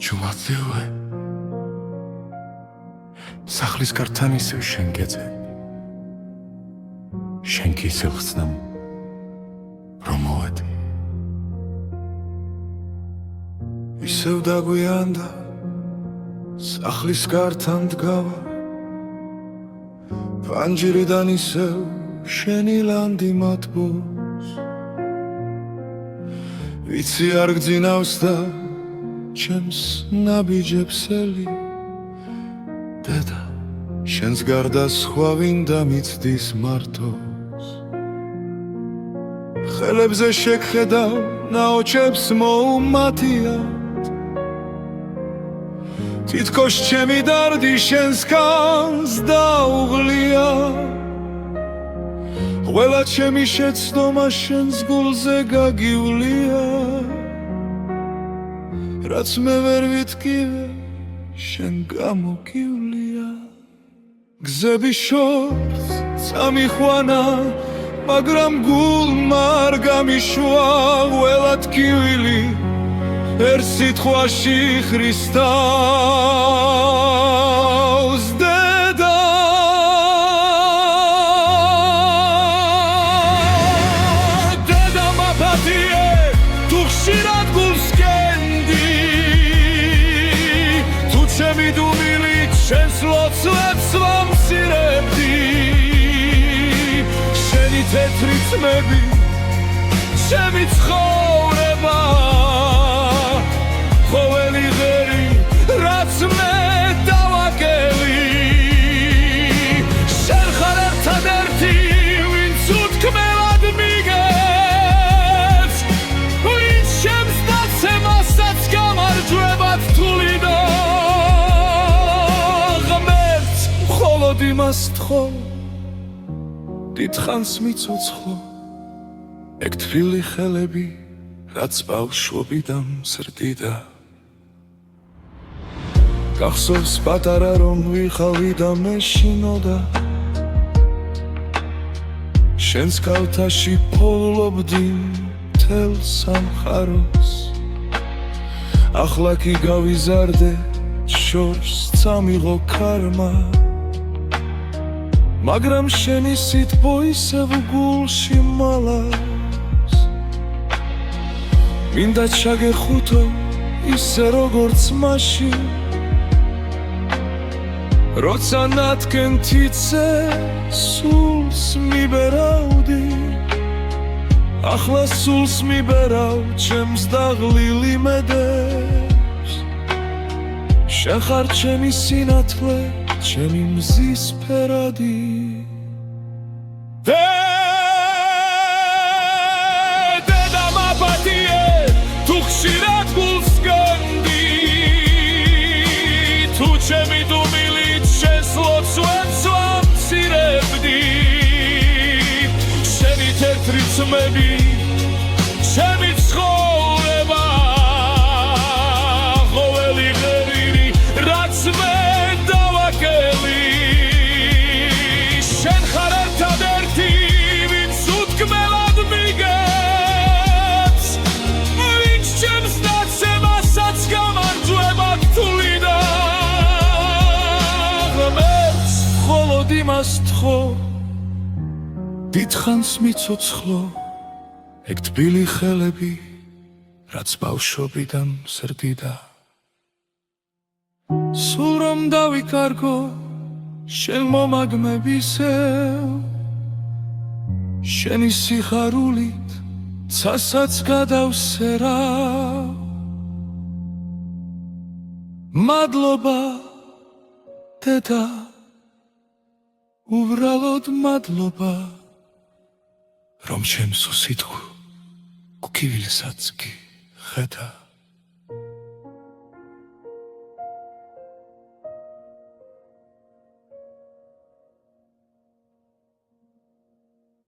ჯუმათილე სახლის კართან ისევ შენ გეძე შენ კი ისევ ხსნამ რომ მოვედი ისევ დაგვიანდა სახლის კართან დგავა ფანჯირიდან ისევ შენი ლანდი მათბობს ვიცი არ გძინავს და ჩემს ნაბიჯებსელი დედა შენს გარდა სხვა ვინ დამიცდის მარტოს ხელებზე შეგხედავ ნაოჩებს მოუმათიად თითქოს ჩემი დარდი შენს კანს დაუღლია ყველა ჩემი შეცდომა შენს გულზე გაგივლია რაც მე ვერ ვიტკივე შენ გამოგივლია გზები შორს წამიხვანა მაგრამ გულმა არ გამიშვა ყველა ტკივილი ერთ სიტყვაში ხრისტავს დედა დედა მაპატიე თუ ხშირად გულს გენდი თუ ჩემი დუმილით შენს ლოცვებს ვამცირებდი შენი თეთრი ძმები ჩემი ცხოვრება ყოველი ღერი რაც მე დავაკელი შენ ხარ ერთადერთი ვინც უთქმელად მიგებს ვინც ჩემს დაცემასაც გამარჯვებად თვლიდა ღმერთს მხოლოდ იმას თხოვ დიდხანს მიცოცხლო ეგ თბილი ხელები რაც ბავშვობიდან მზრდიდა გახსოვს პატარა რომ ვიხავი და მეშინოდა შენს კალთაში პოვლობდი მთელ სამყაროს ახლა კი გავიზარდე შორს წამიღო ქარმა მაგრამ შენი სიტყვა ისევ გულში მალავს მინდა ჩაგეხუთო ისე როგორც მაშინ როცა ნათქენ თიცე სულს მიბერავდი ახლა სულს მიბერავ ჩემს დაღლილ იმედებს შენ ხარ ჩემი სინათლე ჩემი მზის ფერადი დედა მაპატიე თუ ხშირად გულს გენდი თუ ჩემი დუმილით შენს ლოცვებს ვამცირებდი შენი თეთრი ძმები ჩემი ცხოვრება ყოველი ღერი რაც მე დავაკელი შენ ხარ ერთადერთი ვინც უთქმელად მიგებს ვინც ჩემს დაცემასაც გამარჯვებად თვლიდა ღმერთს მხოლოდ იმას თხოვ დიდხანს მიცოცხლო ეგ თბილი ხელები რაც ბავშვობიდან მზრდიდა სულ რომ დავიკარგო შენ მომაგმებისევ შენი სიხარულით ცასაც გადავსერავ მადლობა დედა უბრალოდ მადლობა რომ ჩემს უსიტყვ გკივილსაც კი ხედავ